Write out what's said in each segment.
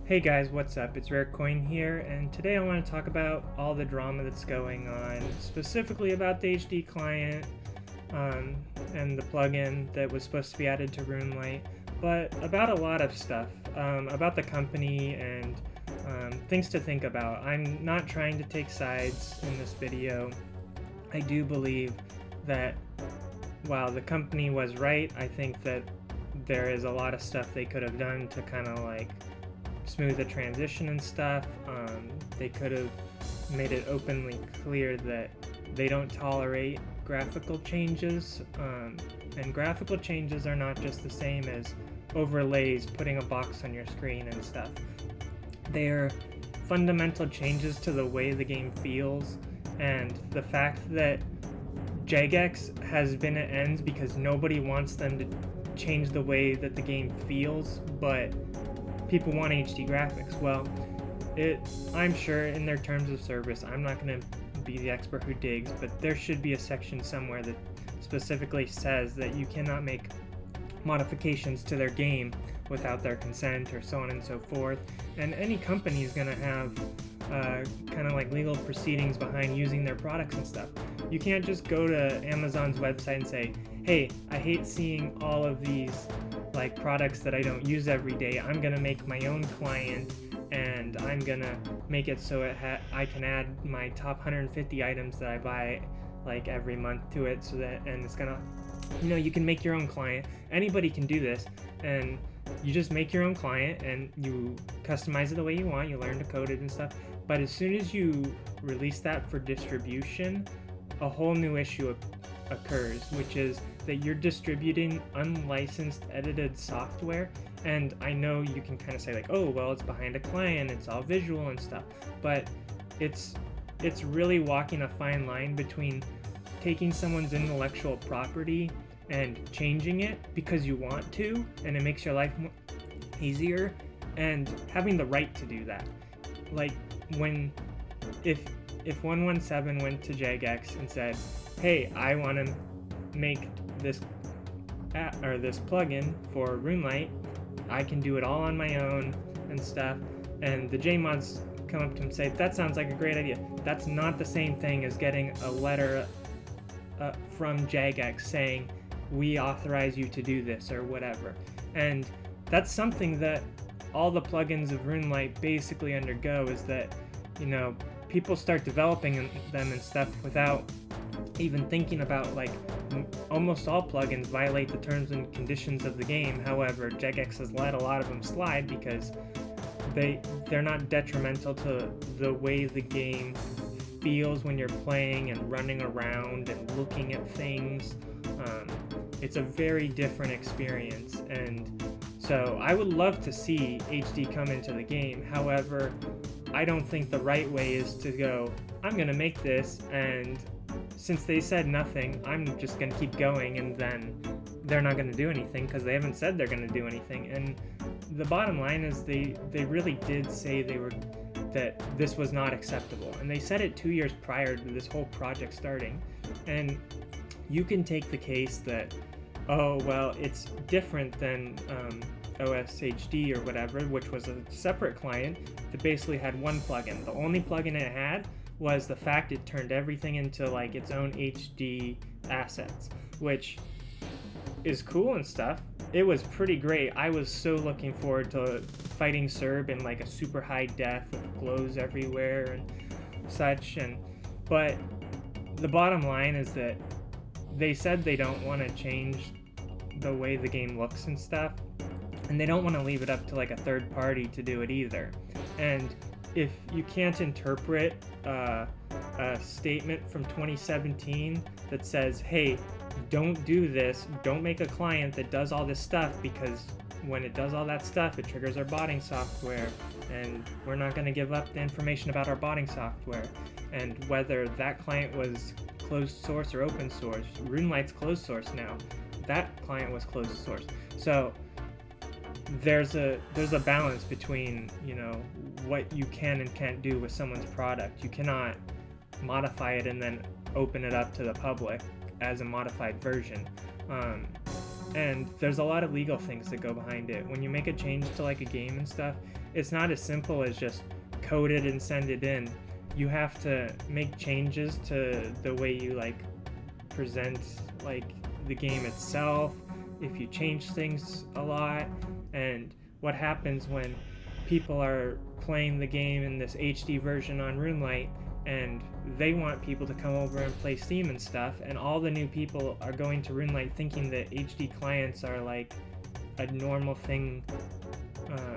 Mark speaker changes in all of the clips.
Speaker 1: Hey guys, what's up? It's Rarecoin here, and today I want to talk about all the drama that's going on, specifically about the HD client and the plugin that was supposed to be added to RuneLite, but about a lot of stuff, about the company and things to think about. I'm not trying to take sides in this video. I do believe that while the company was right, I think that there is a lot of stuff they could have done to kind of like smooth the transition and stuff. They could have made it openly clear that they don't tolerate graphical changes, and graphical changes are not just the same as overlays, putting a box on your screen and stuff. They are fundamental changes to the way the game feels, and the fact that Jagex has been at ends because nobody wants them to change the way that the game feels, but people want HD graphics. Well, I'm sure in their terms of service, I'm not going to be the expert who digs, but there should be a section somewhere that specifically says that you cannot make modifications to their game without their consent, or so on and so forth. And any company is going to have kind of like legal proceedings behind using their products and stuff. You can't just go to Amazon's website and say, hey, I hate seeing all of these like products that I don't use every day. I'm gonna make my own client, and I'm gonna make it so I can add my top 150 items that I buy like every month to it, so that, and it's gonna, you can make your own client. Anybody can do this, and you just make your own client and you customize it the way you want. You learn to code it and stuff. But as soon as you release that for distribution, a whole new issue occurs, which is that you're distributing unlicensed edited software. And I know you can kind of say like, oh well, it's behind a client, it's all visual and stuff, but it's really walking a fine line between taking someone's intellectual property and changing it because you want to and it makes your life easier, and having the right to do that. Like if 117 went to Jagex and said, hey, I want to make this this plugin for RuneLite, I can do it all on my own and stuff, and the JMods come up to him and say, that sounds like a great idea. That's not the same thing as getting a letter from Jagex saying, we authorize you to do this or whatever. And that's something that all the plugins of RuneLite basically undergo, is that, people start developing them and stuff without even thinking about, like, almost all plugins violate the terms and conditions of the game. However, Jagex has let a lot of them slide because they're not detrimental to the way the game feels when you're playing and running around and looking at things. It's a very different experience, and so I would love to see HD come into the game. However, I don't think the right way is to go, I'm gonna make this, and since they said nothing, I'm just gonna keep going, and then they're not gonna do anything because they haven't said they're gonna do anything. And the bottom line is they really did say that this was not acceptable, and they said it 2 years prior to this whole project starting. And you can take the case that, oh well, it's different than OSHD or whatever, which was a separate client that basically had one plugin. The only plugin it had was the fact it turned everything into like its own HD assets, which is cool and stuff. It was pretty great. I was so looking forward to fighting Serb in like a super high def with glows everywhere and such. But the bottom line is that they said they don't want to change the way the game looks and stuff, and they don't want to leave it up to like a third party to do it either. And if you can't interpret a statement from 2017 that says, hey, don't do this, don't make a client that does all this stuff, because when it does all that stuff, it triggers our botting software, and we're not going to give up the information about our botting software. And whether that client was closed source or open source, RuneLite's closed source now. That client was closed source. So there's a balance between, what you can and can't do with someone's product. You cannot modify it and then open it up to the public as a modified version. And there's a lot of legal things that go behind it. When you make a change to like a game and stuff, it's not as simple as just code it and send it in. You have to make changes to the way you like present like the game itself, if you change things a lot. And what happens when people are playing the game in this HD version on Runelite and they want people to come over and play Steam and stuff, and all the new people are going to Runelite thinking that HD clients are like a normal thing,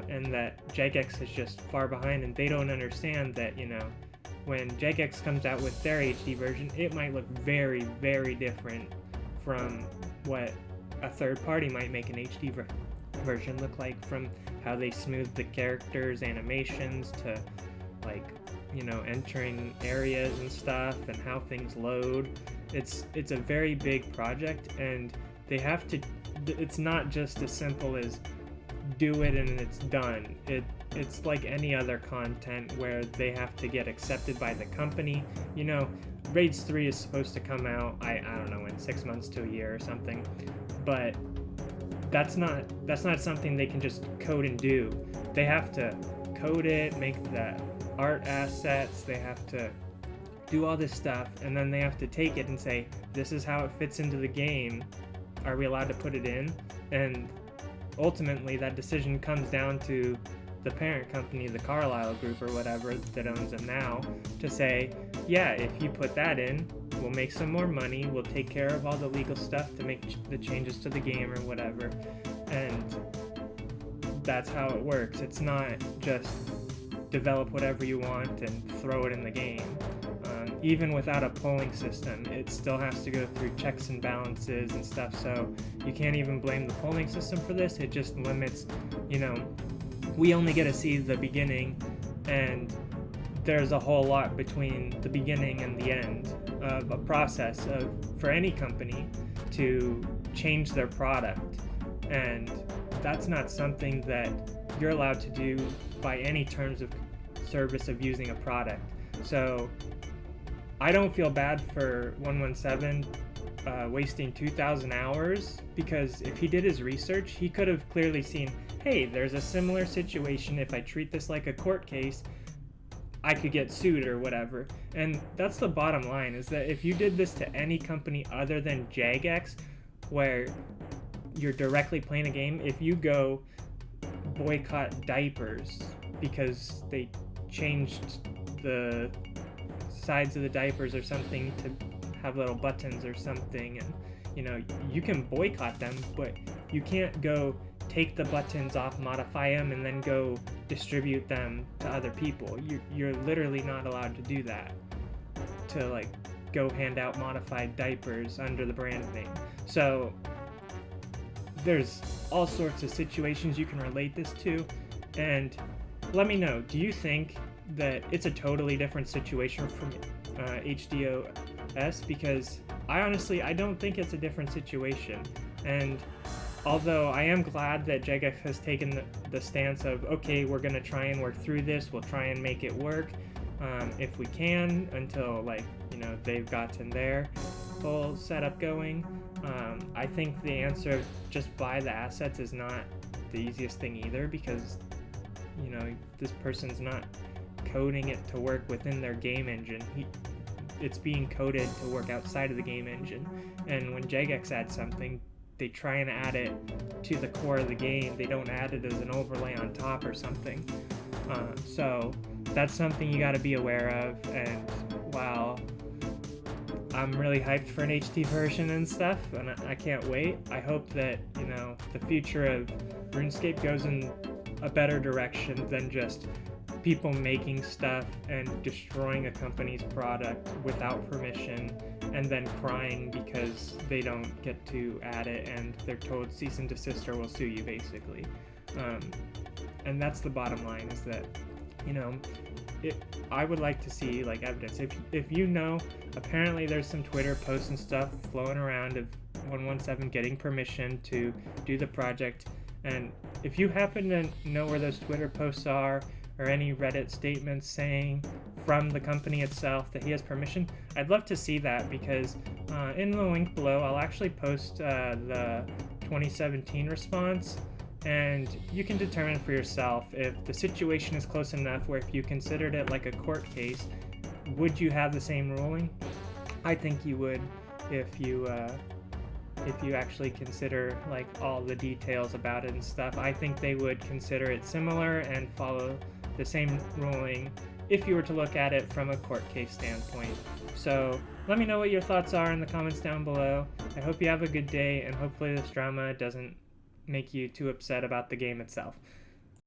Speaker 1: and that Jagex is just far behind, and they don't understand that, you know, when Jagex comes out with their HD version, it might look very, very different from what a third party might make an HD version look like, from how they smooth the characters, animations, to like, you know, entering areas and stuff, and how things load. It's a very big project, and they have to, it's not just as simple as do it and it's done. It's like any other content where they have to get accepted by the company. You know, Raids 3 is supposed to come out, I don't know, in 6 months to a year or something, but that's not something they can just code and do. They have to code it, make the art assets, they have to do all this stuff, and then they have to take it and say, this is how it fits into the game. Are we allowed to put it in? And ultimately that decision comes down to the parent company, the Carlyle Group or whatever that owns them now, to say, yeah, if you put that in, we'll make some more money, we'll take care of all the legal stuff to make the changes to the game or whatever. And that's how it works. It's not just develop whatever you want and throw it in the game. Even without a polling system, it still has to go through checks and balances and stuff, so you can't even blame the polling system for this. It just limits, you know, we only get to see the beginning, and there's a whole lot between the beginning and the end of a process for any company to change their product, and that's not something that you're allowed to do by any terms of service of using a product. So I don't feel bad for 117 wasting 2,000 hours, because if he did his research, he could have clearly seen, hey, there's a similar situation. If I treat this like a court case, I could get sued or whatever. And that's the bottom line, is that if you did this to any company other than Jagex, where you're directly playing a game, if you go boycott diapers because they changed the sides of the diapers or something to have little buttons or something, and you know, you can boycott them, but you can't go take the buttons off, modify them, and then go distribute them to other people. You're literally not allowed to do that, to like go hand out modified diapers under the brand name. So there's all sorts of situations you can relate this to, and let me know, do you think that it's a totally different situation from HDOS? Because I don't think it's a different situation. And although I am glad that Jagex has taken the stance of, okay, we're going to try and work through this, we'll try and make it work if we can, until, like, you know, they've gotten their whole setup going. I think the answer of just buy the assets is not the easiest thing either, because, you know, this person's not coding it to work within their game engine. It's being coded to work outside of the game engine, and when Jagex adds something, they try and add it to the core of the game. They don't add it as an overlay on top or something. So that's something you got to be aware of. And while I'm really hyped for an HD version and stuff, and I can't wait, I hope that, you know, the future of RuneScape goes in a better direction than just people making stuff and destroying a company's product without permission, and then crying because they don't get to add it and they're told cease and desist or we'll sue you, basically. And that's the bottom line, is that, you know, I would like to see like evidence. If you know, apparently there's some Twitter posts and stuff flowing around of 117 getting permission to do the project, and if you happen to know where those Twitter posts are, or any Reddit statements saying from the company itself that he has permission, I'd love to see that, because in the link below I'll actually post the 2017 response, and you can determine for yourself if the situation is close enough where if you considered it like a court case, would you have the same ruling? I think you would if you actually consider like all the details about it and stuff. I think they would consider it similar and follow the same ruling if you were to look at it from a court case standpoint. So let me know what your thoughts are in the comments down below. I hope you have a good day, and hopefully this drama doesn't make you too upset about the game itself.